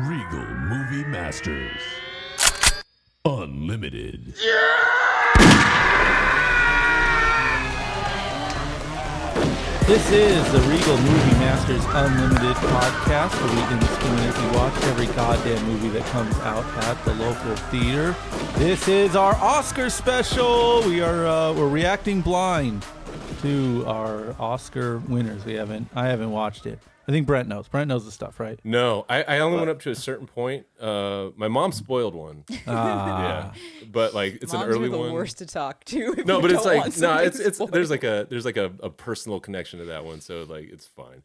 Regal Movie Masters. Unlimited. This is the Regal Movie Masters Unlimited podcast, where we indiscriminately watch every goddamn movie that comes out at the local theater. This is our Oscar special. We're reacting blind to our Oscar winners. I haven't watched it. I think Brent knows. Brent knows the stuff, right? No, I only went up to a certain point. My mom spoiled one. Yeah, but like it's Moms an early are the one. worst to talk to. If No, you but it's don't like want no, something it's spoiled. there's like a personal connection to that one, so like it's fine.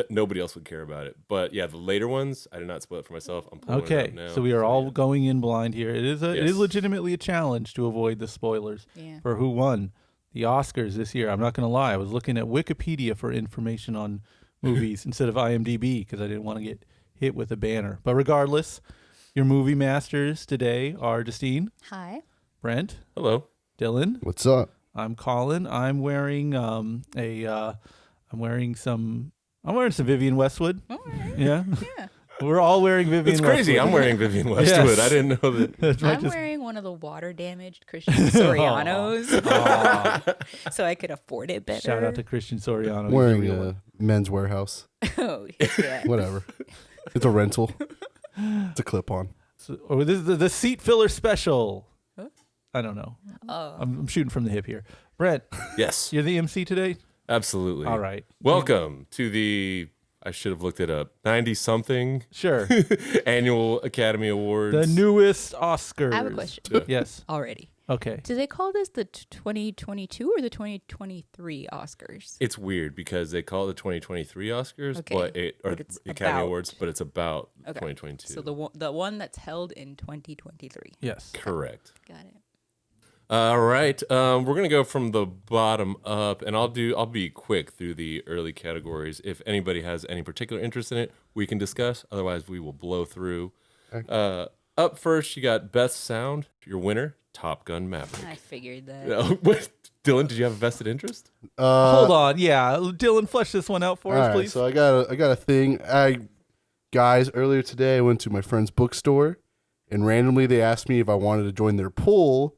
Nobody else would care about it. But yeah, the later ones, I did not spoil it for myself. I'm pulling it Okay, up now. so we are all going in blind here. It is Yes. legitimately a challenge to avoid the spoilers for who won the Oscars this year. I'm not going to lie. I was looking at Wikipedia for information on movies instead of IMDb because I didn't want to get hit with a banner. But regardless, your movie masters today are Justine, Hi. Brent, Hello. Dylan. What's up? I'm Colin. I'm wearing I'm wearing some Vivienne Westwood. All right. Yeah. Yeah. We're all wearing Vivienne It's crazy. Westwood. I'm wearing Vivienne Westwood. Yes. I didn't know that. That's right, I'm just- wearing one of the water-damaged Christian Sorianos, Aw. so I could afford it better. Shout out to Christian Soriano. He's Wearing the real a one. Men's Warehouse. Oh, yeah. Whatever. It's a rental. It's a clip-on. This is the seat filler special. Huh? I don't know. Oh. I'm shooting from the hip here. Brent, Yes, you're the MC today? absolutely. All right. Welcome to the. I should have looked it up. 90-something Sure. annual Academy Awards. The newest Oscars. I have a question. Yeah. Yes. Already. Okay. Do they call this the 2022 or the 2023 Oscars? It's weird because they call it the 2023 Oscars, Okay. but it's the Academy about. Awards, but it's about Okay. 2022. So the one that's held in 2023. Yes. Correct. Got it. All right, we're gonna go from the bottom up, and I'll be quick through the early categories. If anybody has any particular interest in it, we can discuss. Otherwise, we will blow through. Up first, you got Best Sound. Your winner, Top Gun Maverick. I figured that. What? Dylan, did you have a vested interest? Hold on. Yeah. Dylan, flesh this one out for All us, right, please. so I got a thing. Guys, earlier today I went to my friend's bookstore, and randomly they asked me if I wanted to join their pool,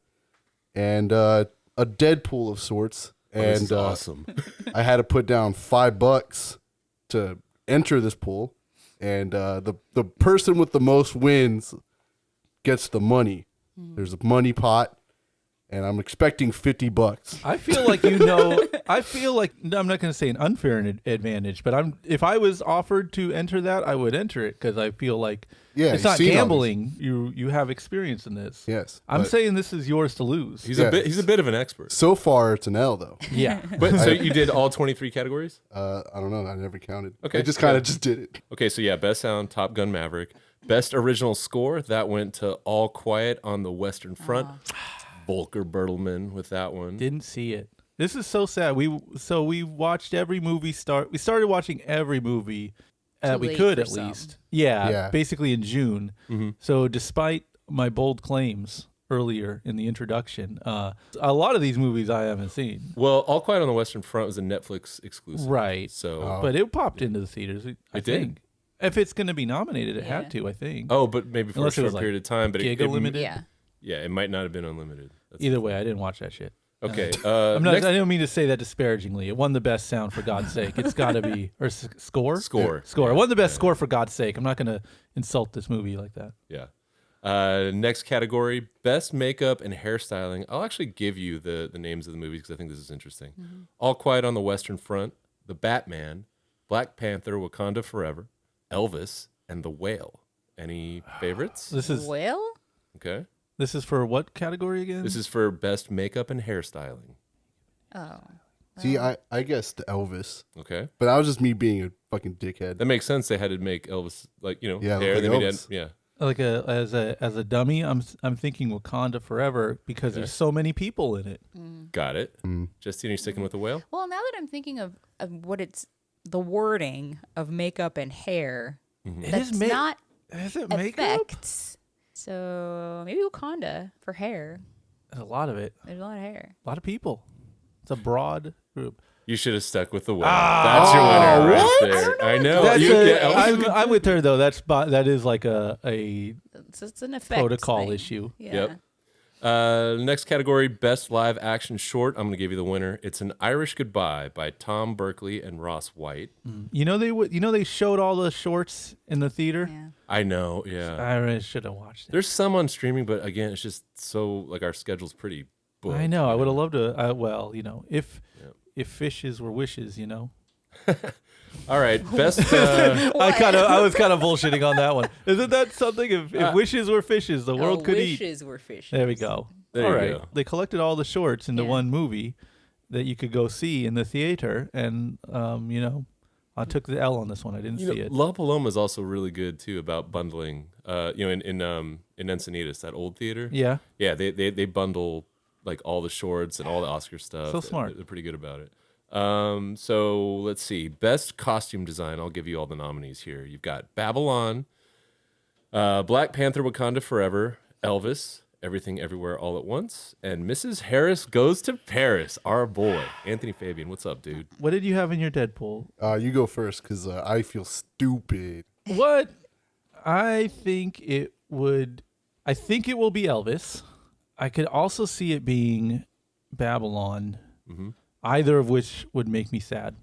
and a Deadpool of sorts. This And is awesome. I had to put down $5 to enter this pool, and the person with the most wins gets the money. There's a money pot, and I'm expecting $50. I feel like I'm not going to say an unfair advantage, but if I was offered to enter that, I would enter it because I feel like Yeah, it's you've not seen all gambling. You have experience in this. Yes, I'm but saying this is yours to lose. He's Yeah. a bit of an expert. so far it's an L though. Yeah. But so you did all 23 categories? I don't know. I never counted. Okay, I just kind of just did it. Okay, so yeah, Best Sound, Top Gun Maverick. Best Original Score, that went to All Quiet on the Western Front. Volker Bertelmann with that one. Didn't see it. This is so sad. We watched every movie we started watching every movie Too we late could for at some. least. Yeah, Yeah. basically in June. So despite my bold claims earlier in the introduction, a lot of these movies I haven't seen. Well, All Quiet on the Western Front was a Netflix exclusive. Right. So, But it popped into the theaters. I It did? think. If it's going to be nominated, it had Yeah. to, I think. but maybe for Unless it a was, short like, period of time. But Gig it Limited? Yeah. Yeah, it might not have been unlimited. That's Either way, I didn't watch that shit. okay. I Next, don't mean to say that disparagingly. It won the best sound, for God's sake. It's got to be or score. Score. Score. It won the best score, for God's sake. I'm not going to insult this movie like that. yeah. Next category, Best Makeup and Hairstyling. I'll actually give you the names of the movies because I think this is interesting. All Quiet on the Western Front, The Batman, Black Panther, Wakanda Forever, Elvis, and The Whale. Any favorites? This is Well, Okay. this is for what category again? This is for Best Makeup and Hairstyling. oh. See, I guessed Elvis, Okay. but that was just me being a fucking dickhead. That makes sense. They had to make Elvis Yeah, hair. like They made Elvis. yeah. like as a dummy. I'm thinking Wakanda Forever because there's so many people in it. Got it. Justine, are you sticking with The Whale? Well, now that I'm thinking of what it's the wording of makeup and hair, that's Is not Is it makeup? effects. So maybe Wakanda for hair. There's a lot of it. There's a lot of hair. A lot of people. It's a broad group. You should have stuck with the winner. That's your winner right there. I know. I'm with her though. That is like a It's an effect protocol thing. issue. Yeah. Yep. Next category, best live action short. I'm going to give you the winner. It's An Irish Goodbye by Tom Berkeley and Ross White. You know they showed all the shorts in the theater. Yeah. I know. Yeah. I really should have watched it. There's some on streaming, but again, it's just so like our schedule's pretty booked. I know. I would have loved to. Well, if fishes were wishes, All right, best. I was kind of bullshitting on that one. Isn't that something? If wishes were fishes, the world could eat. Wishes were fishes. There we go. There All you right. go. They collected all the shorts into Yeah. one movie that you could go see in the theater, and I took the L on this one. I didn't see it. La Paloma is also really good too about bundling. In Encinitas, that old theater. Yeah. Yeah, they bundle like all the shorts and all the Oscar stuff. So smart. They're pretty good about it. So let's see. Best costume design. I'll give you all the nominees here. You've got Babylon, Black Panther: Wakanda Forever, Elvis, Everything Everywhere All at Once, and Mrs. Harris Goes to Paris. Our boy, Anthony Fabian. What's up, dude? What did you have in your Deadpool? You go first because I feel stupid. What? I think it will be Elvis. I could also see it being Babylon. Either of which would make me sad.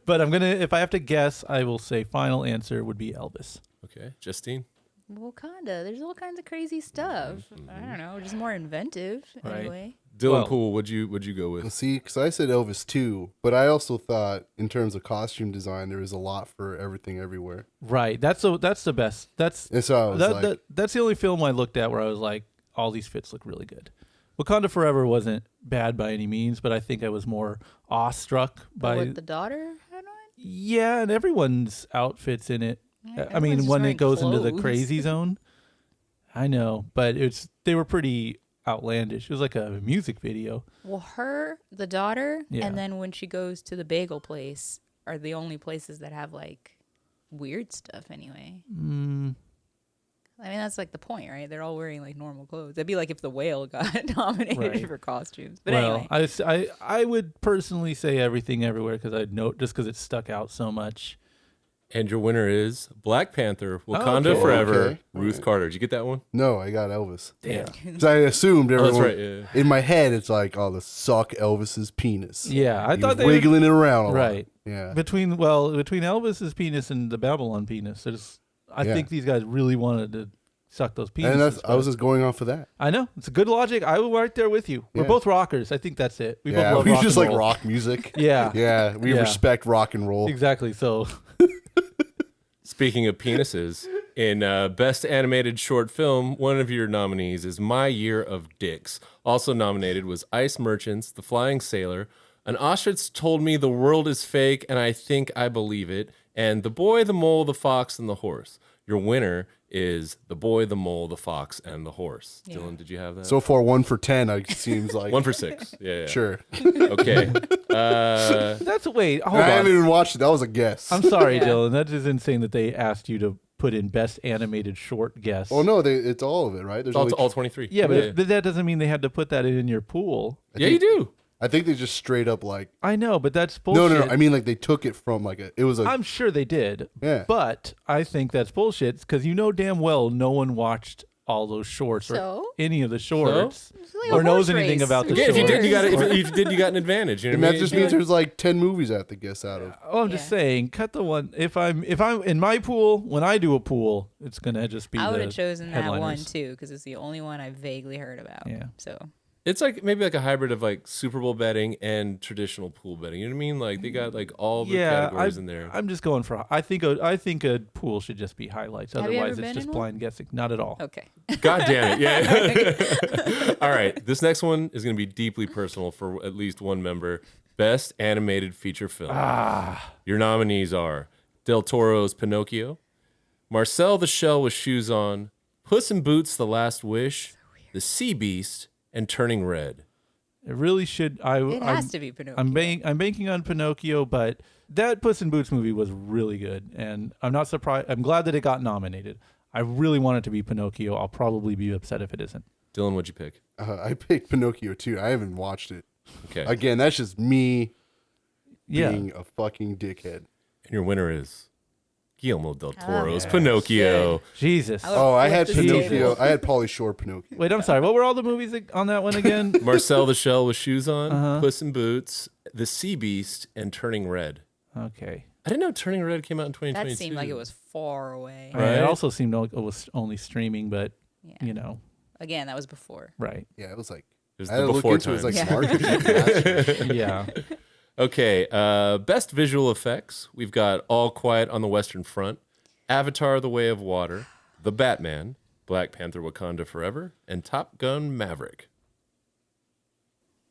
But if I have to guess, I will say final answer would be Elvis. Okay, Justine. Wakanda. There's all kinds of crazy stuff. I don't know, just more inventive Right. anyway. Dylan Well- Poole. What'd you go with? See, because I said Elvis too, but I also thought in terms of costume design, there was a lot for Everything Everywhere. Right. That's the best. And so I was That's the only film I looked at where I was like, all these fits look really good. Wakanda Forever wasn't bad by any means, but I think I was more awestruck by What the daughter had on? yeah, and everyone's outfits in it. Yeah, I mean, everyone's just when it wearing goes into the clothes. crazy zone, I know, but they were pretty outlandish. It was like a music video. Well, the daughter, Yeah. and then when she goes to the bagel place are the only places that have like weird stuff anyway. I mean, that's like the point, right? They're all wearing like normal clothes. That'd be like if the whale got nominated Right. for costumes. But Well, anyway. I would personally say Everything Everywhere because I'd note just because it stuck out so much. And your winner is Black Panther: Wakanda okay. Forever. Okay. Ruth Carter. Did you get that one? No, I got Elvis. Damn. Because I assumed everyone. that's right, yeah. In my head, it's like, oh, the suck Elvis's penis. Yeah, I He thought was they wiggling it around. A right. Lot. Yeah. Between Elvis's penis and the Babylon penis, I Yeah. think these guys really wanted to suck those penises. And I was but- just going off of that. I know it's a good logic. I was right there with you. We're Yeah. both rockers. I think that's it. We both Yeah, love we rock just and like roll. rock music. Yeah, Yeah, we Yeah. respect rock and roll. exactly. So Speaking of penises, in Best Animated Short Film, one of your nominees is My Year of Dicks. Also nominated was Ice Merchants, The Flying Sailor, An Ostrich Told Me the World is Fake and I Think I Believe It, and The Boy, the Mole, the Fox, and the Horse. Your winner is The Boy, the Mole, the Fox, and the Horse. Yeah. Dylan, did you have that? So far, 1 for 10. It seems like 1 for 6. Yeah. Sure. Okay. wait. Hold I haven't on. even watched it. That was a guess. I'm sorry, Yeah. Dylan. That is insane that they asked you to put in best animated short guess. Oh no, it's all of it, right? There's It's only, all 23. Yeah, but that doesn't mean they had to put that in your pool. Yeah, you do. I think they just straight up like I know, but that's bullshit. no. I mean like they took it from like it was a I'm sure they did. Yeah. But I think that's bullshit because you know damn well no one watched all those shorts or So? any of the shorts It's like a or knows horse anything race. about the Yeah, shorts. if you did, you got Horse. it. If you did, you got an advantage. You know and what I that mean? just means there's like 10 movies I have to guess out of. Oh, I'm just Yeah. saying, cut the one. If I'm in my pool, when I do a pool, it's gonna just be. I would the have chosen that one headliners. too because it's the only one I vaguely heard about. Yeah. So It's like maybe like a hybrid of like Super Bowl betting and traditional pool betting. You know what I mean? Like they got like all the categories in there. I'm just going for. I think a pool should just be highlights. Have you ever Otherwise, been it's just in one? blind guessing. Not at all. okay. God damn it! Yeah. All right. This next one is going to be deeply personal for at least one member. Best animated feature film. Your nominees are Del Toro's Pinocchio, Marcel the Shell with Shoes On, Puss in Boots: The Last Wish, The Sea Beast, and Turning Red. It really should. It has to be Pinocchio. I'm banking on Pinocchio, but that Puss in Boots movie was really good, and I'm not surprised. I'm glad that it got nominated. I really want it to be Pinocchio. I'll probably be upset if it isn't. Dylan, what'd you pick? I picked Pinocchio too. I haven't watched it. Okay. Again, that's just me Yeah. being a fucking dickhead. And your winner is Guillermo del Toro's yes. Pinocchio. Jesus. I Oh, I flip had this Pinocchio. table. I had Pauly Shore Pinocchio. Wait, I'm sorry. What were all the movies on that one again? Marcel the Shell with Shoes On, Uh-huh. Puss in Boots, The Sea Beast, and Turning Red. Okay. I didn't know Turning Red came out in 2022. That seemed like it was far away. Right. It Right. also seemed like it was only streaming, but Yeah. you know, Again, that was before. right. Yeah, it was like It was I had the to look before into it. It was like times. March or something. Yeah. Okay, best visual effects. We've got All Quiet on the Western Front, Avatar: The Way of Water, The Batman, Black Panther: Wakanda Forever, and Top Gun: Maverick.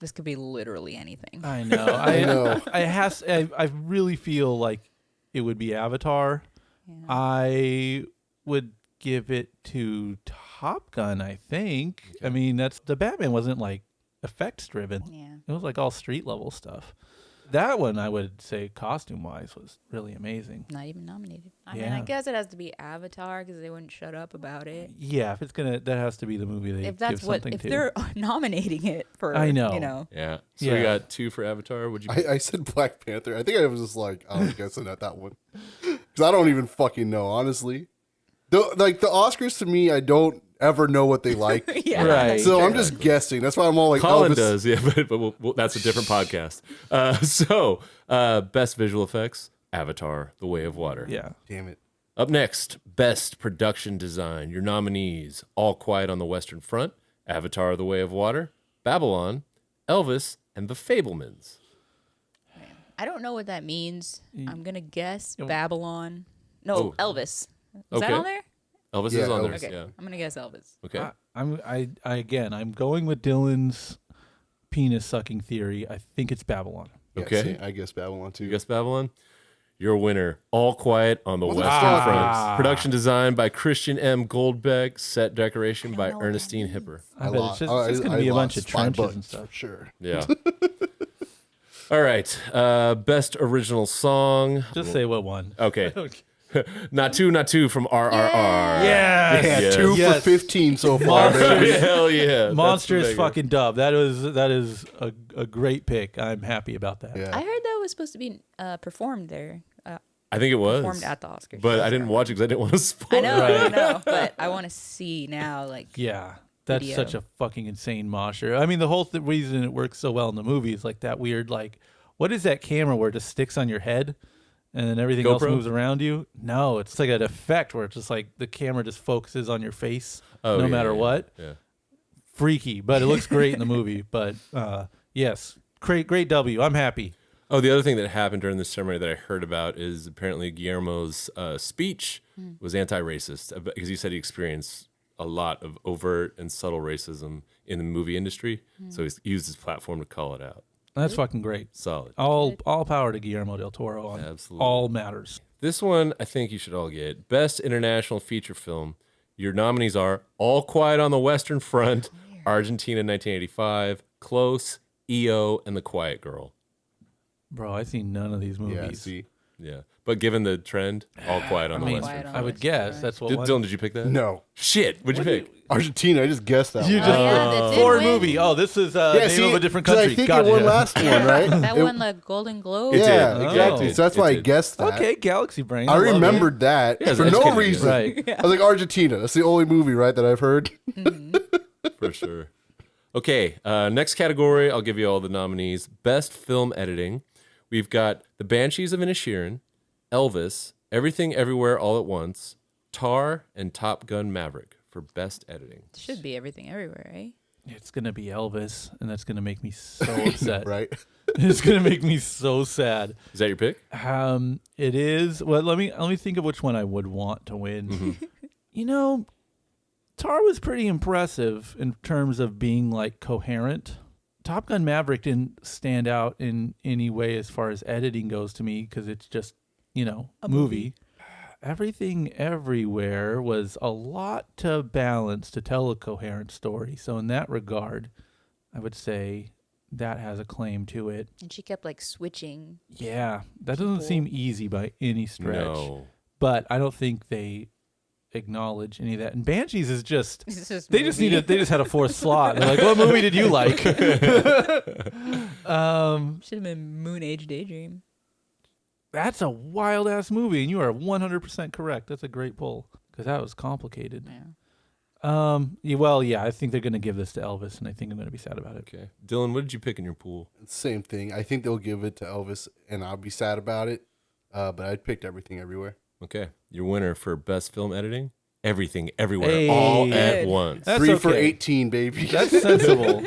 This could be literally anything. I know. I know. I really feel like it would be Avatar. Yeah. I would give it to Top Gun, I think. I mean, the Batman wasn't like effects driven. Yeah. It was like all street level stuff. That one, I would say, costume wise, was really amazing. Not even nominated. I mean, Yeah. I guess it has to be Avatar because they wouldn't shut up about it. Yeah, if it's that has to be the movie they If that's give what, something if to. they're nominating it for, I know. you know, Yeah. So Yeah. we got 2 for Avatar. Would you? I said Black Panther. I think I was just like, I'm guessing at that one. Because I don't even fucking know, honestly. The Oscars to me, I don't ever know what they like. yeah, Right. So I'm just guessing. That's why I'm all like, Colin Elvis. does, yeah, but that's a different podcast. Best visual effects, Avatar: The Way of Water. Yeah. Damn it. Up next, best production design. Your nominees: All Quiet on the Western Front, Avatar: The Way of Water, Babylon, Elvis, and The Fabelmans. I don't know what that means. I'm gonna guess Yeah. Babylon. No, Oh. Elvis. Is Okay. that on there? Elvis Yeah, is on Elvis. there. Okay, Yeah. I'm gonna guess Elvis. Okay. I'm going with Dylan's penis sucking theory. I think it's Babylon. Yeah, Okay. see, I guess Babylon too. You guess Babylon? Your winner, All Quiet on the What the Western fuck? Front. Production design by Christian M. Goldbeck. Set decoration by know what that Ernestine means. Hipper. I bet it's just going to be a bunch of trenches and stuff. For sure. Yeah. All right. Best original song. Just say what one. Okay. Not two from RRR. Yes. Yeah, Yes. 2 Yes. for 15 so far, baby. Hell yeah. Monster That's is the banger. fucking dub. That is a great pick. I'm happy about that. Yeah. I heard that was supposed to be performed there. I think it was. Performed at the Oscars. But I didn't watch it because I didn't want to spoil I know, Right. I know, but I want to see now. Like, Yeah. That's Video. such a fucking insane mosher. I mean, the whole reason it works so well in the movie is like that weird, like, what is that camera where it just sticks on your head and then everything else GoPro? moves around you? No, it's like an effect where it's just like the camera just focuses on your face Oh, no yeah, matter yeah, what. Yeah. Freaky, but it looks great in the movie. But yes, great W. I'm happy. Oh, the other thing that happened during the ceremony that I heard about is apparently Guillermo's speech was anti-racist because he said he experienced a lot of overt and subtle racism in the movie industry. So he's used his platform to call it out. That's fucking great. Solid. All power to Guillermo del Toro on Absolutely. all matters. This one I think you should all get. Best International Feature Film. Your nominees are All Quiet on the Western Front, Argentina 1985, Close, EO, and The Quiet Girl. Bro, I've seen none of these movies. Yeah, see. Yeah. But given the trend, All Quiet on the I mean, Western Quiet on Front. I the would Western guess Front. that's what one. Dylan, did you pick that? No. Shit. What'd you pick? Argentina, I just guessed that You one. just yeah, that did for win. movie. Oh, this is name of a different 'cause country. I think Gotcha. it won last one, right? that It- won the Golden Globe. It did. Yeah, It exactly. did. So that's It why I did. guessed that. Okay, Galaxy Brain. I love it. remembered that Yeah, it's for no educating you. reason. Right. I was like, Argentina. That's the only movie, right, that I've heard. For sure. Okay, next category, I'll give you all the nominees. Best Film Editing. We've got The Banshees of Inisherin, Elvis, Everything Everywhere All at Once, Tar, and Top Gun Maverick for Best Editing. Should be Everything Everywhere, right? It's gonna be Elvis, and that's gonna make me so upset. Right? It's gonna make me so sad. Is that your pick? It is. Well, let me think of which one I would want to win. You know, Tar was pretty impressive in terms of being like coherent. Top Gun Maverick didn't stand out in any way as far as editing goes to me because it's just, a movie. Everything Everywhere was a lot to balance to tell a coherent story. So in that regard, I would say that has a claim to it. And she kept like switching. Yeah, that doesn't seem easy by any stretch. No. But I don't think they acknowledge any of that. And Banshees is just It's just they just movie. needed they just had a fourth slot. They're like, what movie did you like? Should have been Moon Age Daydream. That's a wild ass movie, and you are 100% correct. That's a great pull because that was complicated. Yeah. I think they're gonna give this to Elvis, and I think I'm gonna be sad about it. Okay. Dylan, what did you pick in your pool? Same thing. I think they'll give it to Elvis, and I'll be sad about it. But I picked Everything Everywhere. Okay. Your winner for best film editing? Everything, Everywhere, Hey. all at Good. once. That's 3 for okay. 18, baby. That's sensible.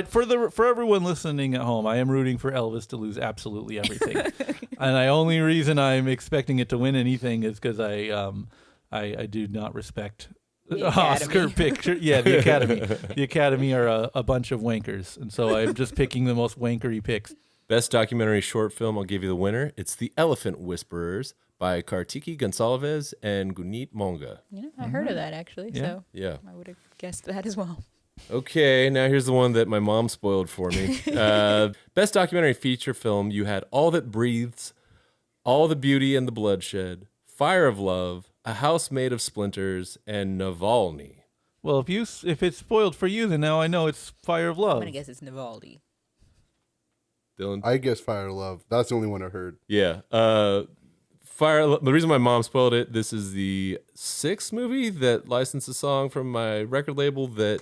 For everyone listening at home, I am rooting for Elvis to lose absolutely everything, and the only reason I'm expecting it to win anything is because I do not respect The Oscar Academy. picture. Yeah, the Academy. The Academy are a bunch of wankers, and so I'm just picking the most wankery picks. Best documentary short film, I'll give you the winner. It's The Elephant Whisperers by Kartiki Gonsalves and Gunit Monga. I heard of that actually, Yeah. so Yeah. I would have guessed that as well. Okay, now here's the one that my mom spoiled for me. Best documentary feature film, you had All That Breathes, All the Beauty and the Bloodshed, Fire of Love, A House Made of Splinters, and Navalny. Well, if it's spoiled for you, then now I know it's Fire of I'm Love. gonna guess it's Navalny. Dylan? I guess Fire of Love. That's the only one I heard. Yeah. The reason my mom spoiled it, this is the 6th movie that licensed a song from my record label that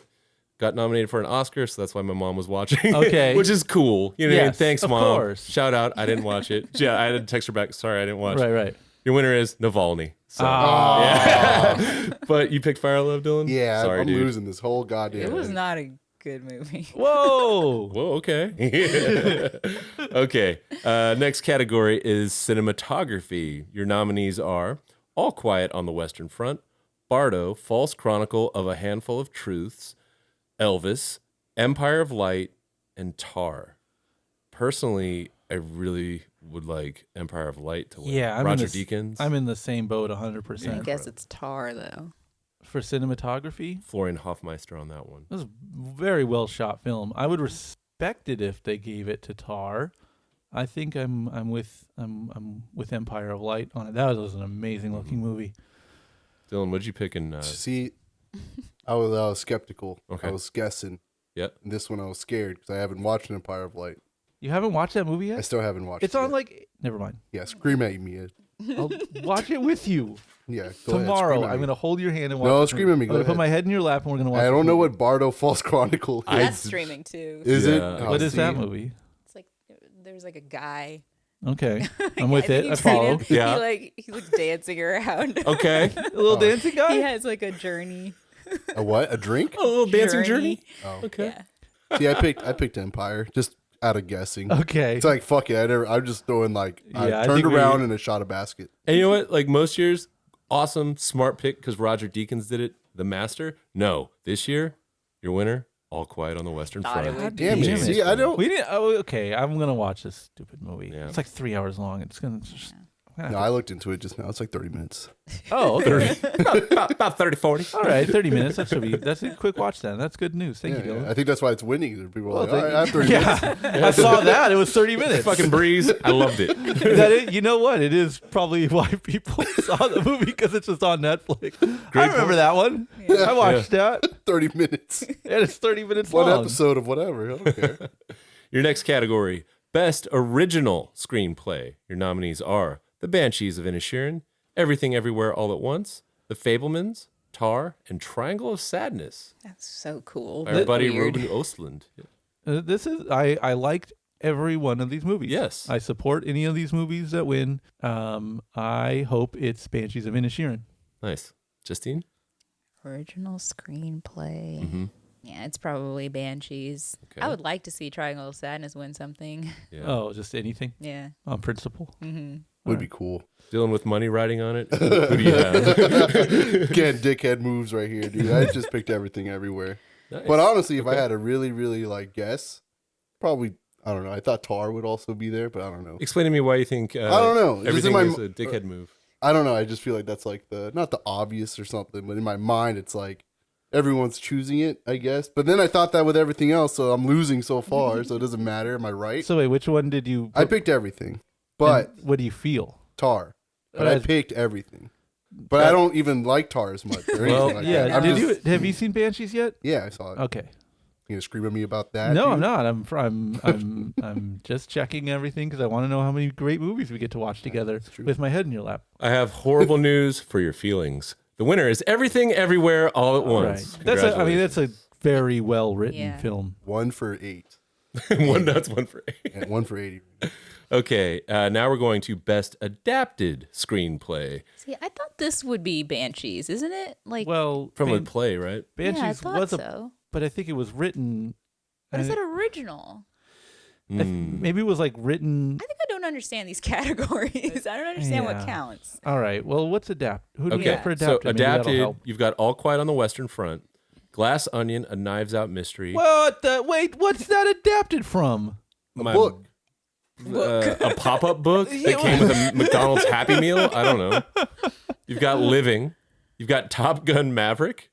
got nominated for an Oscar, so that's why my mom was watching. Okay. Which is cool. You know what I mean? Yes, Thanks, of Mom. course. Shout out. I didn't watch it. Yeah, I had to text her back. Sorry, I didn't watch it. Right. Your winner is Navalny. So, Ah. yeah. But you picked Fire of Love, Dylan? Yeah, Sorry, I'm dude. losing this whole goddamn It was thing. not a good movie. Whoa. Whoa, okay. Okay. Next category is cinematography. Your nominees are All Quiet on the Western Front, Bardo, False Chronicle of a Handful of Truths, Elvis, Empire of Light, and Tar. Personally, I really would like Empire of Light to win. Yeah, Roger Deakins. I'm in the same boat I 100%. guess it's Tar though. For cinematography, Florian Hoffmeister on that one. it was a very well shot film. I would respect it if they gave it to Tar. I think I'm with Empire of Light on it. That was an amazing looking movie. Dylan, what'd you pick in? See, I was skeptical. Okay. I was guessing. Yep. And this one I was scared because I haven't watched Empire of Light. You haven't watched that movie I yet? still haven't watched It's it. on yet. like never mind. Yeah, scream at me. Ed. I'll watch it with you Yeah, go ahead, tomorrow. scream at I'm me. gonna hold your hand and watch. No, this scream movie. at me, I'm go gonna put ahead. my head in your lap and we're gonna watch. I this don't know movie. what Bardo False Chronicle is. That's streaming too. Is it? Yeah. Oh, What is see. that movie? It's like there's like a guy. Okay, I'm with think it. I you've seen follow. him. Yeah. He looks dancing around. Okay. A little dancing guy. He has like a journey. A what? A drink? A little dancing journey. Oh. Okay. Yeah. See, I picked Empire just out of guessing. Okay. It's like fuck it. I'm just throwing like Yeah, I I turned think around and I shot a basket. And you know what? Like most years, awesome, smart pick because Roger Deakins did it. The Master. No, this year, your winner, All Quiet on the Western Thought it Front. would Damn Damn it. it. See, I don't. We didn't. Oh, okay. I'm gonna watch this stupid movie. Yeah. It's like 3 hours long. It's gonna. No, I looked into it just now. It's like 30 minutes. Oh, okay. About 30, 40. All right, 30 minutes. That's a quick watch then. That's good news. Thank Yeah, you, yeah. Dylan. I think that's why it's winning. People are like, thank all right, I have 30 minutes. Yeah, I saw that. It was 30 minutes. Fucking breeze. I loved it. You know what? It is probably why people saw the movie because it's just on Netflix. I remember point. that one. I watched that. 30 minutes. And it's 30 minutes One long. episode of whatever. I don't care. Your next category, Best Original Screenplay. Your nominees are The Banshees of Inisherin, Everything Everywhere All at Once, The Fablemans, Tar, and Triangle of Sadness That's so cool. by our buddy Weird. Ruben Östlund. I liked every one of these movies. Yes. I support any of these movies that win. I hope it's Banshees of Inisherin. Nice. Justine? Original screenplay. Mm-hmm. Yeah, it's probably Banshees. Okay. I would like to see Triangle of Sadness win something. Yeah. Oh, just anything Yeah. on principle. Mm-hmm. Would be cool. Dylan with money riding on it. Who do you have? Again, dickhead moves right here, dude. I just picked Everything Everywhere. Nice. But honestly, if I had to really, really like guess, probably, I don't know. I thought Tar would also be there, but I don't know. Explain to me why you think I don't know. It's just in everything my- is a dickhead move. I don't know. I just feel like that's like not the obvious or something, but in my mind, it's like everyone's choosing it, I guess. But then I thought that with everything else, so I'm losing so far, so it doesn't matter. Am I right? So wait, which one did you? I picked Everything, but and what do you feel? Tar. But I picked Everything. But I don't even like Tar as much. Or Well, anything like yeah. that. I'm Did just- you have you seen Banshees yet? Yeah, I saw it. Okay. You gonna scream at me about that? No, dude? I'm not. I'm just checking everything because I want to know how many great movies we get to watch together with my head in your lap. I have horrible news for your feelings. The winner is Everything Everywhere All at Once. Right. That's a very well written film. 1 for 8. That's 1 for 8. And 1 for 80. Okay, now we're going to Best Adapted Screenplay. See, I thought this would be Banshees, isn't it? Like, From a play, right? Banshees yeah, I thought was so. but I think it was written. But is it original? Maybe it was like written. I think I don't understand these categories. I don't understand what counts. All right. Well, what's adapt? Who do we Okay, get for so adapted? Maybe that'll adapted, help. you've got All Quiet on the Western Front, Glass Onion, A Knives Out Mystery. Wait, what's that adapted from? My- Book. A pop-up book that came with a McDonald's Happy Meal. I don't know. You've got Living. You've got Top Gun Maverick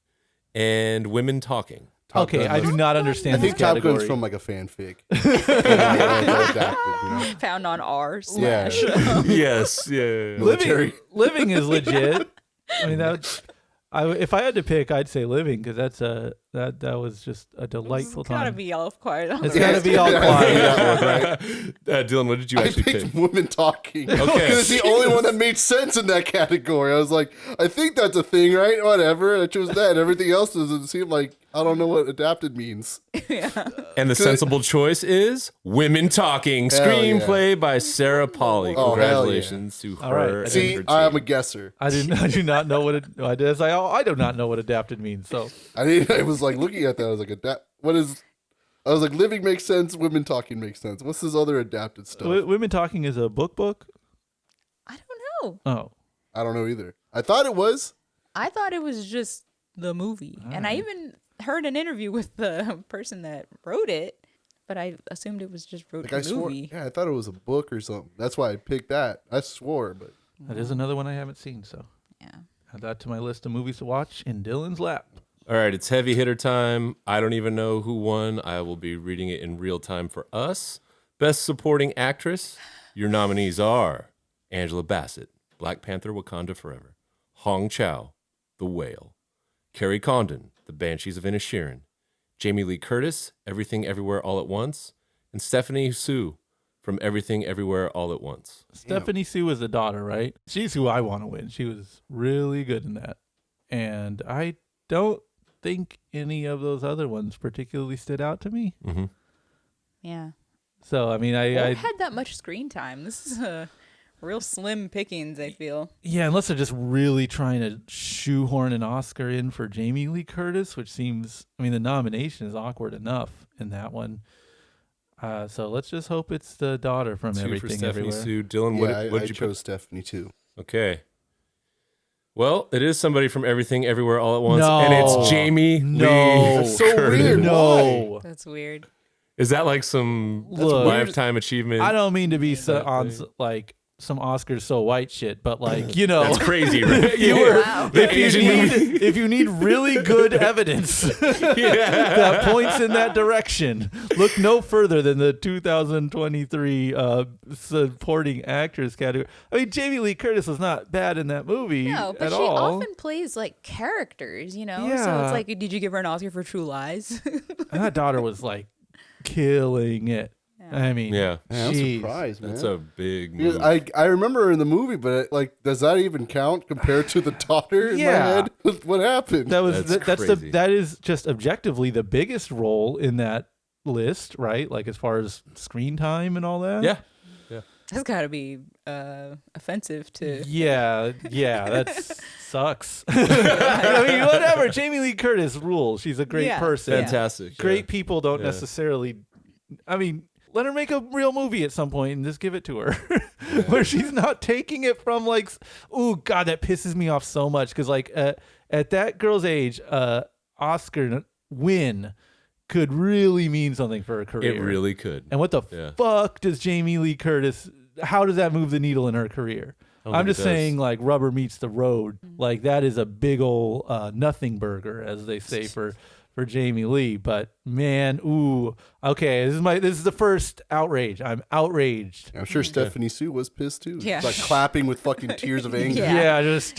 and Women Talking. Okay, I do not understand I think this Top category. Gun's from like a fanfic. Adapted, Found on R / Yeah. Yes. Yeah. Living is legit. I mean, if I had to pick, I'd say Living because that was just a delightful It's gotta time. be all quiet on It's the gotta rest. be all quiet. That one, right? Dylan, what did you I actually picked pick? Women Talking. Okay. Because it's the only one that made sense in that category. I was like, I think that's a thing, right? Whatever. I chose that. Everything else doesn't seem like, I don't know what adapted means. And the sensible choice is Women Talking, Hell screenplay by Sarah Polly. Oh, hell Congratulations to All her. right. and See, her I'm a team. guesser. I do not know what it. I do not know what adapted means. So I was like looking at that. I was like, I was like, Living makes sense. Women Talking makes sense. What's this other adapted stuff? Women Talking is a book. I don't know. Oh, I don't know either. I thought it was. I thought it was just the movie. And I even heard an interview with the person that wrote it, but I assumed it was just wrote Like the I swore. movie. Yeah, I thought it was a book or something. That's why I picked that. I swore, but that is another one I haven't seen. So Yeah. add that to my list of movies to watch in Dylan's lap. All right, it's heavy hitter time. I don't even know who won. I will be reading it in real time for us. Best Supporting Actress. Your nominees are Angela Bassett, Black Panther: Wakanda Forever; Hong Chow, The Whale; Carrie Condon, The Banshees of Inisherin; Jamie Lee Curtis, Everything Everywhere All at Once; and Stephanie Sue from Everything Everywhere All at Once. Stephanie Sue is the daughter, right? She's who I want to win. She was really good in that, and I don't think any of those other ones particularly stood out to me. Mm-hmm. Yeah. So I mean, I I had that much screen time. This is a real slim pickings, I feel. yeah, unless they're just really trying to shoehorn an Oscar in for Jamie Lee Curtis, which seems, I mean, the nomination is awkward enough in that one. So let's just hope it's the daughter from 2 for Everything Stephanie Everywhere. Sue. Dylan, yeah, what I did you chose Stephanie too. pick? Okay. Well, it is somebody from Everything Everywhere All at Once, No. and it's Jamie No. Lee That's so Curtis. weird. No, That's weird. Is that like some Look, lifetime achievement? I don't mean to be so on like some Oscars so white shit, but like, you know, That's crazy, right? you were, Wow. if you need really good evidence that points in that direction, look no further than the 2023 supporting actress category. I mean, Jamie Lee Curtis was not bad in that movie No, but at she all. often plays like characters, you know? So Yeah. it's like, did you give her an Oscar for True Lies? And that daughter was like killing it. I mean, Yeah. Man, I'm jeez. surprised, man. That's a big Because move. I remember her in the movie, but like, does that even count compared to the daughter in my Yeah. head? What happened? That was That's crazy. that is just objectively the biggest role in that list, right? Like as far as screen time and all that. Yeah. That's got to be offensive to. Yeah, that sucks. I mean, whatever. Jamie Lee Curtis rules. She's a great Yeah. person. Fantastic. Great people don't Yeah. necessarily. I mean, let her make a real movie at some point and just give it to her, where she's not taking it from like, oh God, that pisses me off so much because like at that girl's age, Oscar win could really mean something for her career. It really could. And what the Yeah. fuck does Jamie Lee Curtis? How does that move the needle in her career? don't I'm think it just saying, does. like rubber meets the road. Like that is a big old nothing burger, as they say for Jamie Lee. But man, ooh, okay, this is the first outrage. I'm outraged. I'm sure Stephanie Sue was pissed too. Yeah. Like clapping with fucking tears of anger. Yeah. Yeah, just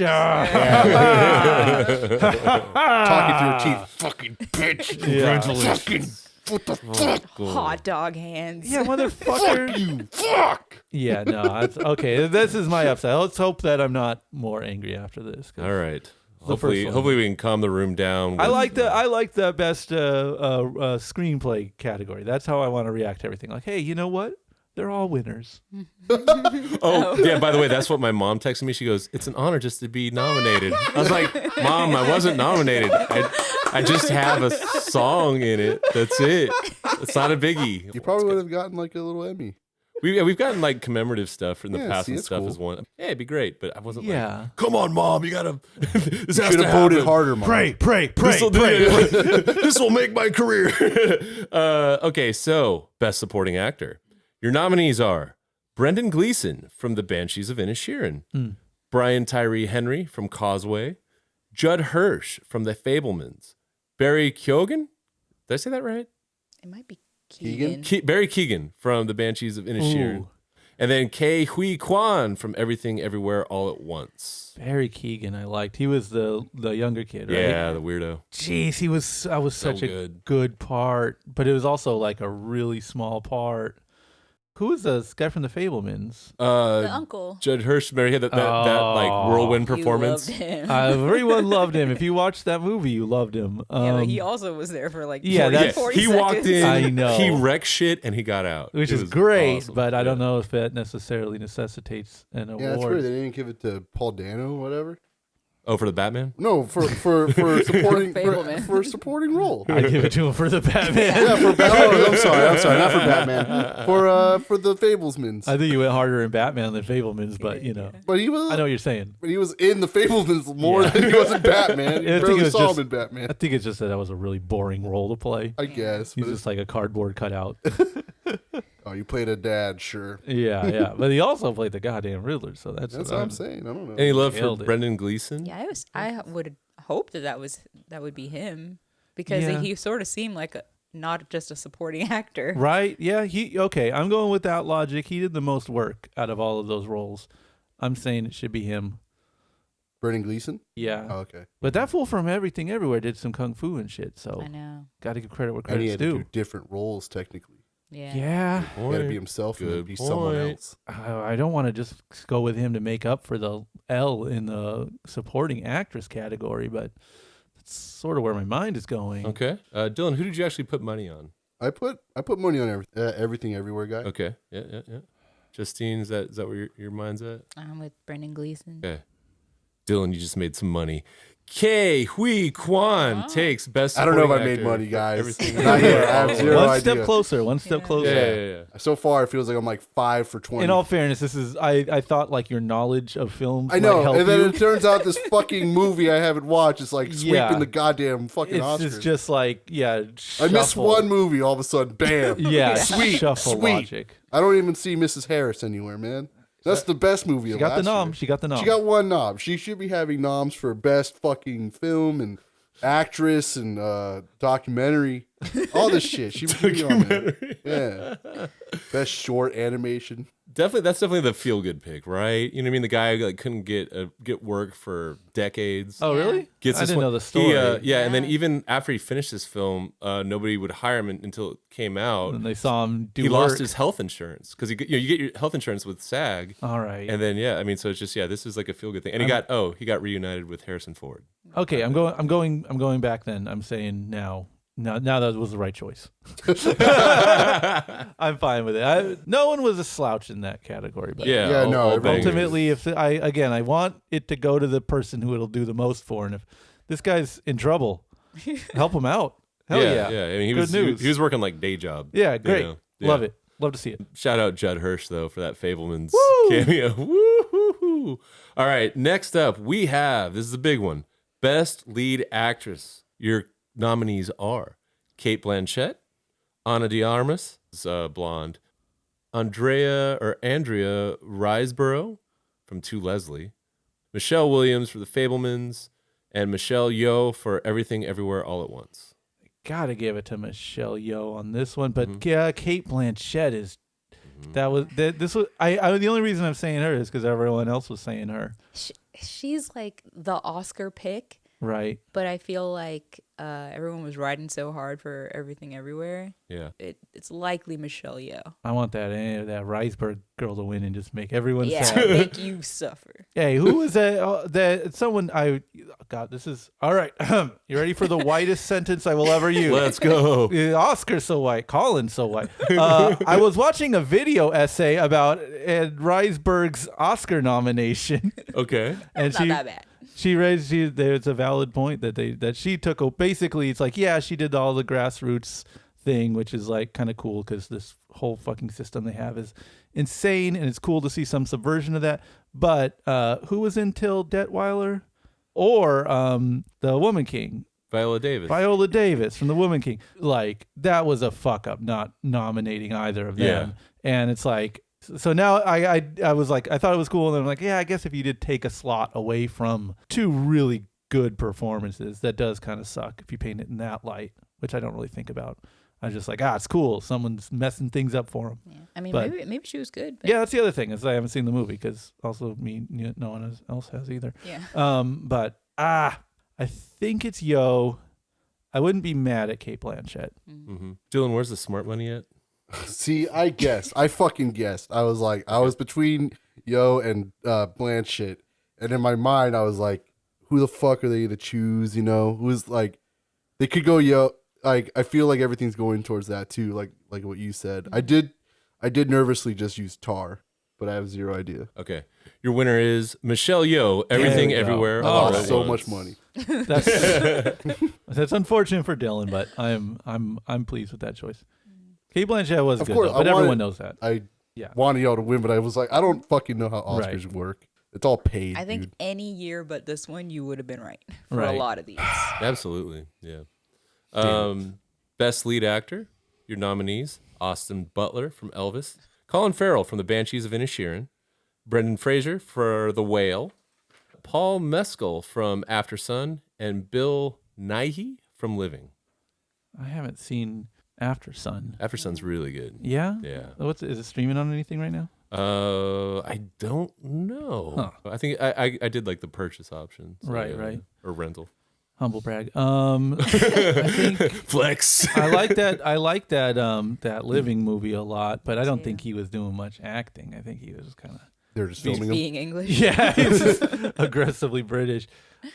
Talking through her teeth. Fucking bitch. Yeah. Fucking What the fuck? Hot dog hands. Yeah, motherfucker. You fuck. Yeah, no, okay. This is my upside. Let's hope that I'm not more angry after this. All right. The first one. Hopefully we can calm the room down. I like the best screenplay category. That's how I want to react to everything. Like, hey, you know what? They're all winners. Oh, yeah, by the way, that's what my mom texted me. She goes, "It's an honor just to be nominated." I was like, "Mom, I wasn't nominated. I just have a song in it. That's it. It's not a biggie." You probably would have gotten like a little Emmy. We've gotten like commemorative stuff in the past see, and it's stuff cool. as one. Yeah, it'd be great, but I wasn't Yeah. like, "Come on, Mom, you gotta." This has Should to have voted happen. harder, Mom. Pray. This will make my career. Okay, so best supporting actor. Your nominees are Brendan Gleeson from The Banshees of Inisherin, Brian Tyree Henry from Causeway, Judd Hirsch from The Fabelmans, Barry Keoghan. Did I say that right? It might be Keegan? Keegan. Barry Keoghan from The Banshees of Inisherin. Ooh. And then Kei Hui Kwan from Everything Everywhere All at Once. Barry Keoghan, I liked. He was the younger kid, right? Yeah, the weirdo. Jeez, that was such a good. good part, but it was also like a really small part. Who was this guy from The Fabelmans? The uncle. Judd Hirsch, Mary had that like whirlwind You performance. loved him. Everyone loved him. If you watched that movie, you loved him. Yeah, but he also was there for like 40, yeah, that's- 40 he seconds. walked in, I know. he wrecked shit, and he got out. which It is was great, awesome. but I don't Yeah. know if that necessarily necessitates an Yeah, that's award. weird. They didn't give it to Paul Dano or whatever. Oh, for the Batman? No, for supporting Fableman. for supporting role. I give it to him for the Batman. Yeah, for Batman. Oh, I'm sorry, not for Batman. For the Fablesmans. I think you went harder in Batman than Fablemans, but you know, But he was. I know what you're saying. But he was in the Fablesmans more Yeah. than he was in Batman. You I think it barely was saw just- him in Batman. I think it's just that was a really boring role to play. I guess. He's But just like a cardboard cutout. oh, you played a dad, sure. yeah. But he also played the goddamn Riddler, so that's That's what I'm saying. I don't know. Any love for Nailed it. Brendan Gleeson? Yeah, I would hope that would be him because Yeah. he sort of seemed like not just a supporting actor. Right? Yeah. Okay. I'm going with that logic. He did the most work out of all of those roles. I'm saying it should be him. Brendan Gleeson? Yeah. Oh, okay. But that fool from Everything Everywhere did some kung fu and shit. So I know. got to give credit where And he credit's had to do due. different roles, technically. Yeah. Yeah. He had to be himself and Good then be someone point. else. I don't want to just go with him to make up for the L in the supporting actress category, but that's sort of where my mind is going. Okay. Dylan, who did you actually put money on? I put money on Everything Everywhere guy. Okay. Yeah. Justine, is that where your mind's at? I'm with Brendan Gleeson. Okay. Dylan, you just made some money. Kei Hui Kwan takes best. I don't know if I supporting made actor money, for guys. Everything Not yet. I have Everywhere. zero One idea. step closer. One step Yeah. closer. Yeah. So far, it feels like I'm like 5 for 20. In all fairness, this is I thought like your knowledge of films. I might know, help and then you. it turns out this fucking movie I haven't watched is like sweeping Yeah. the goddamn fucking it's Oscars. just like I missed shuffle. one movie, all of a sudden, bam. Yeah, Sweet, shuffle sweet. logic. I don't even see Mrs. Harris anywhere, man. That's the best movie She of got the last nom. year. She got the nom. She got one nom. She should be having noms for best fucking film and actress and documentary, all this shit. She would be on there. Yeah, best short animation. That's definitely the feel good pick, right? You know what I mean? The guy like couldn't get work for decades. Oh really? Gets I this didn't one- know the story. And then Yeah. even after he finished this film, nobody would hire him until it came out. And they saw him do He work. lost his health insurance because you get your health insurance with SAG, All right. and then so it's just this is like a feel good thing. And he got reunited with Harrison Ford. Okay, I'm going back then. I'm saying now that was the right choice. I'm fine with it. No one was a slouch in that category, but Yeah, no, all everyone- bangers. ultimately, if I want it to go to the person who it'll do the most for, and if this guy's in trouble, help him out. Hell yeah. I mean, Good news. he was working like day job. Yeah, you great. know? Love Yeah. it. Love to see it. Shout out Judd Hirsch though for that Fableman's Woo! cameo. Woo-hoo-hoo. All right, next up we have, this is a big one, Best Lead Actress. Your nominees are Cate Blanchett, Ana de Armas, blonde, Andrea Riseborough from To Leslie, Michelle Williams for The Fablemans, and Michelle Yeoh for Everything Everywhere All at Once. Gotta give it to Michelle Yeoh on this one, but Mm-hmm. yeah, Cate Blanchett is. This was I. The only reason I'm saying her is because everyone else was saying her. She's like the Oscar pick Right. But I feel like everyone was riding so hard for Everything Everywhere. Yeah. It's likely Michelle Yeoh. I want that Reisberg girl to win and just make everyone Yeah, sad. make you suffer. Hey, who was that? That someone God, this is all right. You ready for the whitest sentence I will ever use? Let's go. Oscar's so white. Colin's so white. I was watching a video essay about Ed Reisberg's Oscar nomination, Okay. and It's not that bad. there's a valid point that she took. Basically, it's like, yeah, she did all the grassroots thing, which is like kind of cool because this whole fucking system they have is insane, and it's cool to see some subversion of that. But who was in Till Detweiler or the Woman King? Viola Davis. Viola Davis from the Woman King. Like, that was a fuck up not nominating either of them. Yeah. And it's like, so now I was like, I thought it was cool, and I'm like, yeah, I guess if you did take a slot away from two really good performances, that does kind of suck if you paint it in that light, which I don't really think about. I was just like, it's cool. Someone's messing things up for them. Yeah. I mean, But- maybe she was good. But Yeah, that's the other thing is I haven't seen the movie because also no one else has either. yeah. But I think it's Yo. I wouldn't be mad at Kate Blanchett. Mm-hmm. Dylan, where's the smart money at? See, I guessed. I fucking guessed. I was between Yo and Blanchett, and in my mind, I was like, who the fuck are they to choose? You know, who's like, they could go Yo. Like, I feel like everything's going towards that too. Like what you said. I did nervously just use Tar, but I have zero idea. Okay. Your winner is Michelle Yeoh, Everything we go. Everywhere. I All lost at so Once. much money. That's unfortunate for Dylan, but I'm pleased with that choice. Kate Blanchett was Of good, course, though, but I wanted- everyone knows that. I Yeah. wanted y'all to win, but I was like, I don't fucking know how Oscars Right. work. It's all paid. I think dude. any year but this one, you would have been right for Right. a lot of these. Absolutely. Yeah. Best lead actor, your nominees: Austin Butler from Elvis, Colin Farrell from The Banshees of Inisherin, Brendan Fraser for The Whale, Paul Mescal from After Sun, and Bill Nighy from Living. I haven't seen After Sun. After Sun's really good. Yeah? Yeah. Is it streaming on anything right now? I don't know. I think I did like the purchase option. So Right, yeah, right. Or rental. Humble brag. I think Flex. I like that Living movie a lot, but I don't think he was doing much acting. I think he was kind of They're just filming them. Being English. yeah, he's just aggressively British.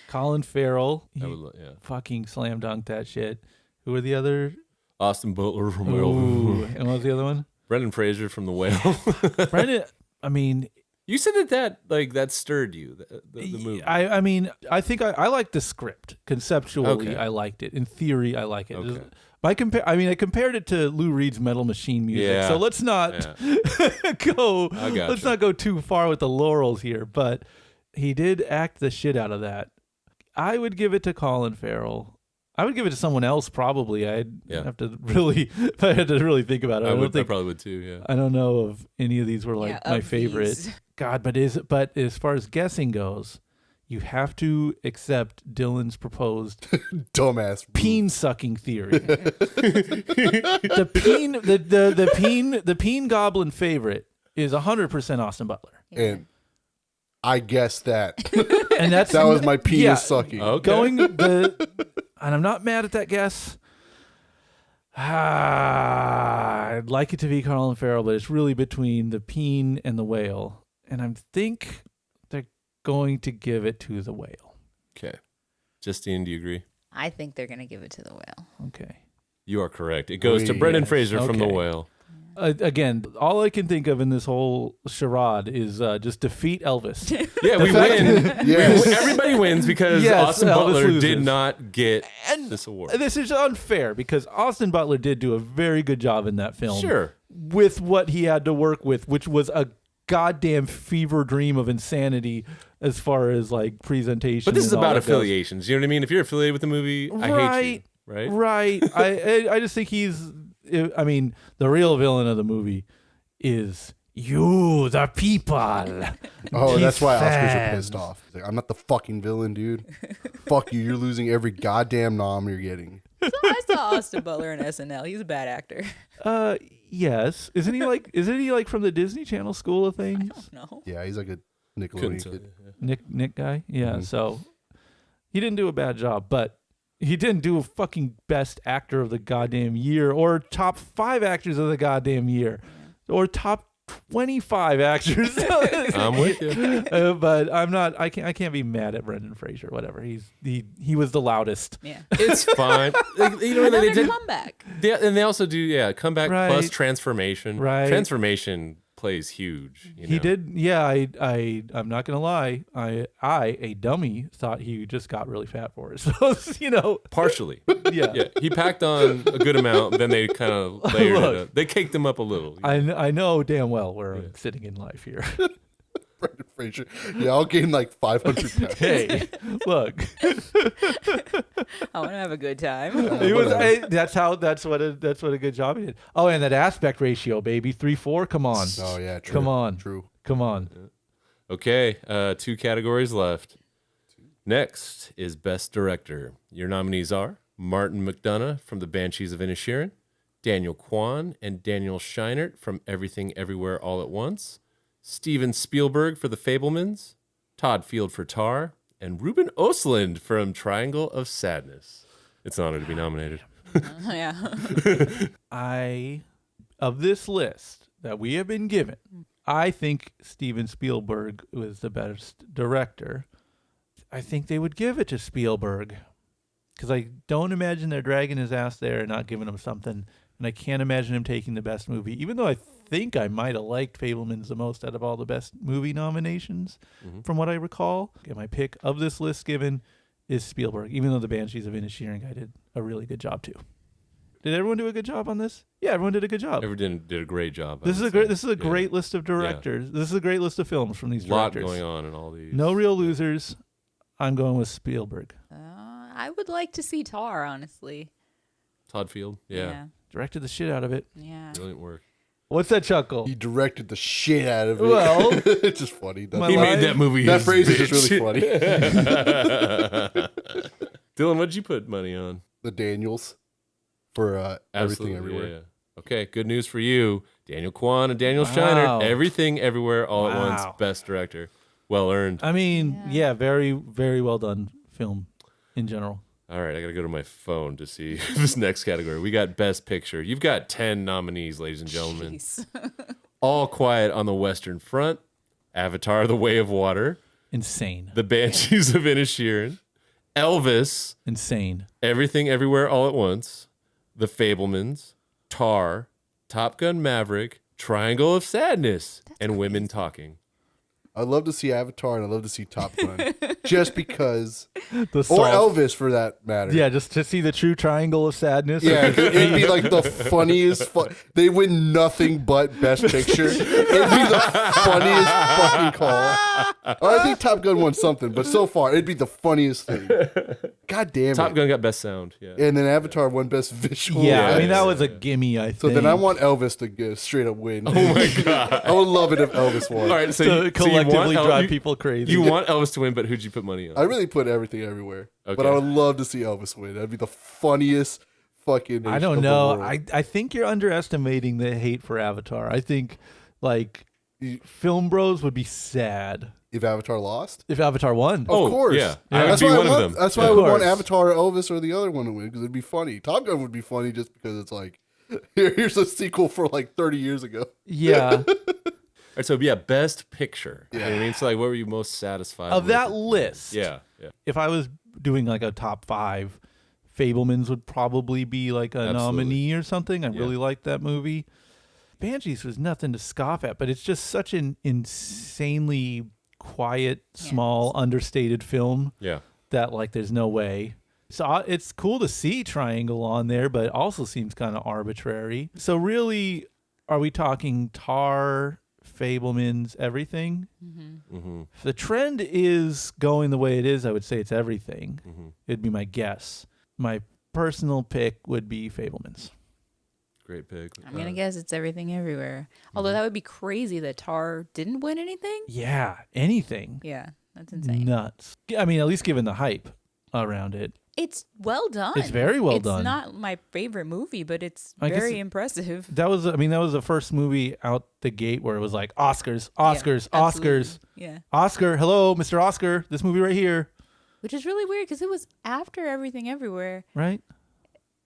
Colin Farrell, he Yeah. fucking slam dunked that shit. Who are the other? Austin Butler from Ooh, Elvis. and what was the other one? Brendan Fraser from The Whale. Brendan. I mean, You said that stirred you, the movie. I mean, I think I liked the script conceptually. Okay. I liked it. In theory, I like it. Okay. I compared it to Lou Reed's Metal Machine music. Yeah. So let's not go. I gotcha. Let's not go too far with the laurels here. But he did act the shit out of that. I would give it to Colin Farrell. I would give it to someone else probably. I'd have to really, if I had to really think about it. I probably would too. Yeah. I don't know if any of these were like Yeah, my of favorite. these. God, but as far as guessing goes, you have to accept Dylan's proposed Dumbass. peen sucking theory. the peen goblin favorite is 100% Austin Butler, And I guessed that. and that's That was my penis yeah, sucking. Okay. And I'm not mad at that guess. I'd like it to be Colin Farrell, but it's really between the peen and the whale, and I think they're going to give it to the whale. Okay. Justine, do you agree? I think they're gonna give it to the whale. Okay. You are correct. It goes to Yes. Brendan Fraser from The Okay. Whale. Again, all I can think of in this whole charade is just defeat Elvis. Yeah, we win. Yes. Everybody wins because Yes, Austin Elvis Butler loses. did not get this award. This is unfair because Austin Butler did do a very good job in that film. Sure. With what he had to work with, which was a goddamn fever dream of insanity as far as like presentation. But this is and all about that goes. affiliations. You know what I mean? If you're affiliated with the movie, I hate you. Right? Right. I just think I mean, the real villain of the movie is you, the people. Oh, that's why Oscars are fans. pissed off. He's like, I'm not the fucking villain, dude. Fuck you. You're losing every goddamn nom you're getting. So I saw Austin Butler in SNL. He's a bad actor. Yes. Isn't he like from the Disney Channel School of Things? No. Yeah, he's like a Couldn't Nickelodeon tell kid. you, yeah. Nick guy? Yeah. Mhm. So He didn't do a bad job, but he didn't do a fucking best actor of the goddamn year or top 5 actors of the goddamn year or top 25 actors. I'm with you. But I'm not. I can't be mad at Brendan Fraser. Whatever. He was the loudest. Yeah. It's fine. Like, you know, Another they did comeback. and they also do comeback Right. plus transformation. Right. Transformation plays huge. You know? He did. Yeah. I'm not gonna lie. I a dummy thought he just got really fat for it. So you know. Partially. Yeah. Yeah, he packed on a good amount. Then they kind of layered Look. it up. They caked him up a little. I know damn well where I'm sitting in life here. Brendan Fraser. Yeah, I'll gain like 500 pounds. Hey, look. I want to have a good time. It was. That's what a good job he did. Oh, and that aspect ratio, baby, 3:4. Come on. Oh yeah, true. Come on. True. Come on. Okay, 2 categories left. Next is Best Director. Your nominees are Martin McDonagh from The Banshees of Inisherin, Daniel Kwan and Daniel Scheinert from Everything Everywhere All at Once, Steven Spielberg for The Fabelmans, Todd Field for Tar, and Ruben Östlund from Triangle of Sadness. It's an honor to be nominated. Yeah. Of this list that we have been given, I think Steven Spielberg was the best director. I think they would give it to Spielberg because I don't imagine they're dragging his ass there and not giving him something. And I can't imagine him taking the best movie, even though I think I might have liked Fabelmans the most out of all the best movie nominations from what I recall. Okay, my pick of this list given is Spielberg, even though The Banshees of Inisherin guy did a really good job too. Did everyone do a good job on this? Yeah, everyone did a good job. Everyone did a great job. This is a great list of directors. This is a great list of films from these A lot directors. going on in all these. No real losers. I'm going with Spielberg. I would like to see Tar, honestly. Todd Field. Yeah. Directed the shit out of it. Yeah. Brilliant work. What's that chuckle? He directed the shit out of it. Well, it's just funny. my He life- made that movie. That his phrase is bitch. just really funny. Dylan, what'd you put money on? The Daniels for Everything Absolutely, Everywhere. yeah. Okay, good news for you. Daniel Kwan and Daniel Wow. Scheinert. Everything Everywhere All at Once. Wow. Best director. Well earned. I mean, yeah, very, very well done film in general. All right, I got to go to my phone to see this next category. We got Best Picture. You've got 10 nominees, ladies and gentlemen. Jeez. All Quiet on the Western Front, Avatar: The Way of Water, Insane. The Banshees of Inisherin, Elvis, Insane. Everything Everywhere All at Once, The Fabelmans, Tar, Top Gun Maverick, Triangle of Sadness, and Women Talking. I'd love to see Avatar and I'd love to see Top Gun. Just because. The Or salt. Elvis for that matter. Yeah, just to see the true triangle of sadness. Yeah, it'd be like the funniest. They win nothing but Best Picture. It'd be the funniest fucking call. Or I think Top Gun won something, but so far it'd be the funniest thing. God damn it! Top Gun got Best Sound. Yeah. And then Avatar won Best Visual. Yeah, I Yeah, mean, that yeah, was a gimme, I think. So then I want Elvis to get straight up win. Oh my God. I would love it if Elvis won. All right, so to you want collectively drive you- people crazy. You want Elvis to win, but who'd you put money on? I really put Everything Everywhere, but Okay. I would love to see Elvis win. That'd be the funniest fucking. I don't know. I think you're underestimating the hate for Avatar. I think, like, film bros would be sad If Avatar lost. if Avatar won. Oh, Of course. yeah. I would That's be why one I of want, them. That's why Of I would want course. Avatar or Elvis or the other one to win because it'd be funny. Top Gun would be funny just because it's like, here's a sequel for like 30 years ago. Yeah. All right, so yeah, Best Picture. You know what I mean? So like, what were you most satisfied Of with? that list, Yeah, yeah. if I was doing like a top 5, Fabelmans would probably be like a Absolutely. nominee or something. I Yeah. really liked that movie. Banshees was nothing to scoff at, but it's just such an insanely quiet, small, understated film Yeah. that like there's no way. So it's cool to see Triangle on there, but it also seems kind of arbitrary. So really, are we talking Tar, Fabelmans, everything? Mm-hmm. If the trend is going the way it is, I would say it's everything. Mm-hmm. It'd be my guess. My personal pick would be Fabelmans. Great pick. I'm going to guess it's Everything Everywhere. Although that would be crazy that Tar didn't win anything. Yeah, anything. Yeah, that's insane. Nuts. I mean, at least given the hype around it. It's well done. It's very well done. It's not my favorite movie, but it's I guess very it- impressive. That was the first movie out the gate where it was like Oscars, Yeah, Oscars, absolutely. Oscars. Yeah. Oscar, hello, Mr. Oscar, this movie right here. which is really weird because it was after Everything Everywhere. Right.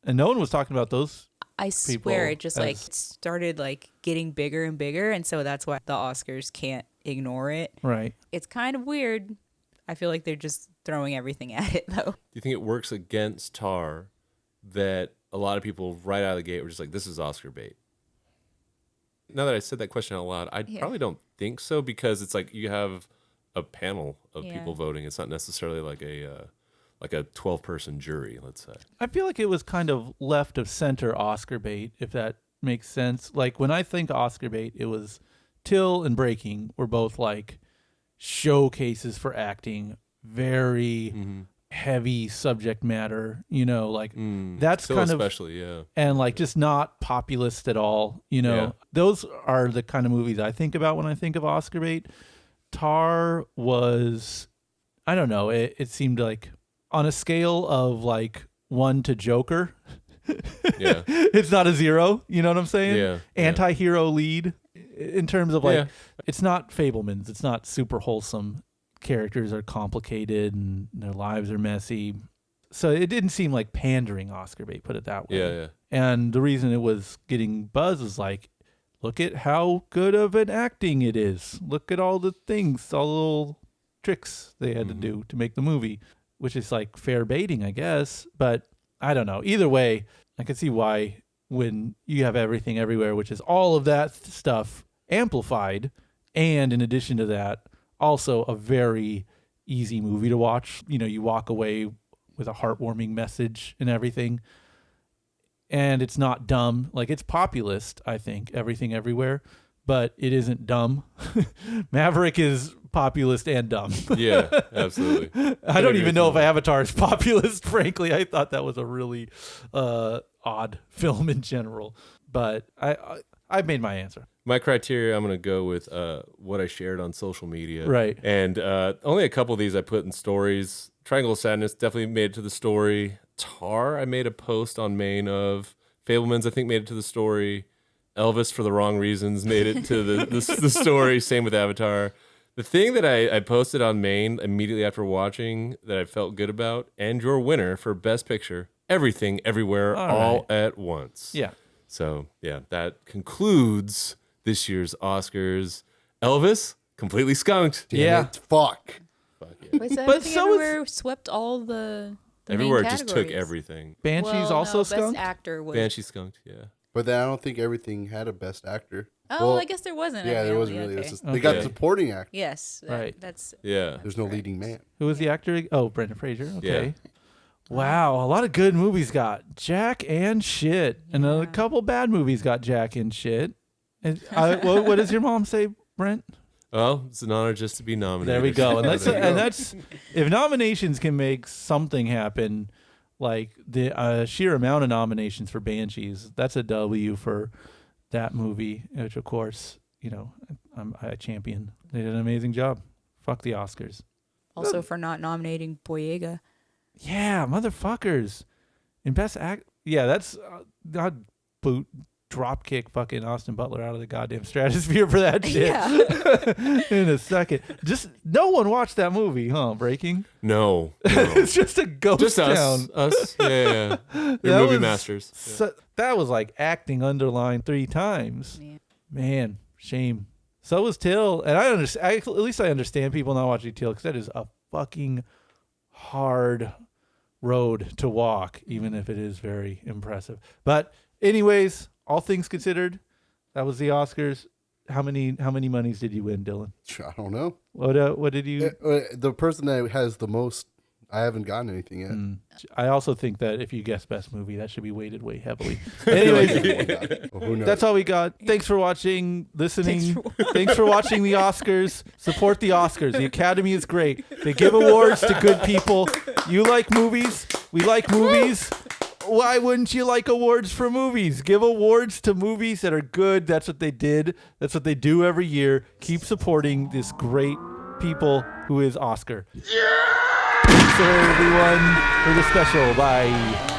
And no one was talking about those. I swear it just like started like getting bigger and bigger, and so that's why the Oscars can't ignore it. Right. It's kind of weird. I feel like they're just throwing everything at it though. Do you think it works against Tar that a lot of people right out of the gate were just like, this is Oscar bait? Now that I said that question out loud, I probably don't think so, because it's like you have a panel of people voting. It's not necessarily like a 12-person jury, let's say. I feel like it was kind of left of center Oscar bait, if that makes sense. Like when I think Oscar bait, it was Till and Breaking were both like showcases for acting, very heavy subject matter, like that's Till kind especially, and like just not populist at all, Those are the kind of movies I think about when I think of Oscar bait. Tar was, I don't know, it seemed like on a scale of like 1 to Joker, it's not a 0. You know what I'm saying? Yeah. Anti-hero lead in terms of like, it's not Fabelmans. It's not super wholesome. Characters are complicated and their lives are messy. So it didn't seem like pandering Oscar bait, put it that way. Yeah. And the reason it was getting buzz was like, look at how good of an acting it is. Look at all the things, all the little tricks they had to do to make the movie, which is like fair baiting, I guess. But I don't know. Either way, I can see why when you have Everything Everywhere, which is all of that stuff amplified, and in addition to that, also a very easy movie to watch. You walk away with a heartwarming message and everything. And it's not dumb. Like, it's populist, I think, Everything Everywhere, but it isn't dumb. Maverick is populist and dumb. Yeah, absolutely. I don't even know if Avatar is populist, frankly. I thought that was a really odd film in general. But I've made my answer. My criteria, I'm going to go with what I shared on social media. Right. And only a couple of these I put in stories. Triangle of Sadness definitely made it to the story. Tar, I made a post on Maine of. Fabelmans, I think, made it to the story. Elvis, for the wrong reasons, made it to the story. Same with Avatar. The thing that I posted on Maine immediately after watching that I felt good about, and your winner for Best Picture, Everything Everywhere all at Once. Yeah. So, yeah, that concludes this year's Oscars. Elvis, completely skunked. Yeah. Fuck. Wait, so But Everything so is- Everywhere swept all the Everywhere main just took categories. everything. Banshee's Well, also no, skunked? Best Actor was. Banshee skunked, yeah. But then I don't think Everything had a best actor. Oh, I guess there wasn't. Yeah, there wasn't really. It was just, they got Okay. supporting actor. Yes, Right. That's Yeah. There's no leading man. Who was the actor? Oh, Brendan Fraser. Okay. Yeah. Wow, a lot of good movies got Jack and shit, and a couple bad movies got Jack and shit. And what does your mom say, Brent? Well, it's an honor just to be nominated. There we go. And There you that's if nominations can make something happen, like the sheer amount of nominations for Banshees, that's a W for that movie, which of course, I champion. They did an amazing job. Fuck the Oscars. also for not nominating Boyega. Yeah, motherfuckers. In Best Act, yeah, that's I'd boot drop kick fucking Austin Butler out of the goddamn stratosphere for that shit. Yeah. In a second. Just no one watched that movie, huh? Breaking. No. It's just a ghost Just town. us. Yeah. You're That movie was masters. that was like acting underlined 3 times. Yeah. Man, shame. So was Till, and I understand. At least I understand people not watching Till, because that is a fucking hard road to walk, even if it is very impressive. But anyways, all things considered, that was the Oscars. How many monies did you win, Dylan? I don't know. What did you? The person that has the most, I haven't gotten anything yet. I also think that if you guess best movie, that should be weighted way heavily. Anyways, Well, who knows? that's all we got. Thanks for watching, listening. Thanks for watching the Oscars. Support the Oscars. The Academy is great. They give awards to good people. You like movies. We like movies. Why wouldn't you like awards for movies? Give awards to movies that are good. That's what they did. That's what they do every year. Keep supporting this great people who is Oscar. Yeah! Thanks everyone for the special. Bye.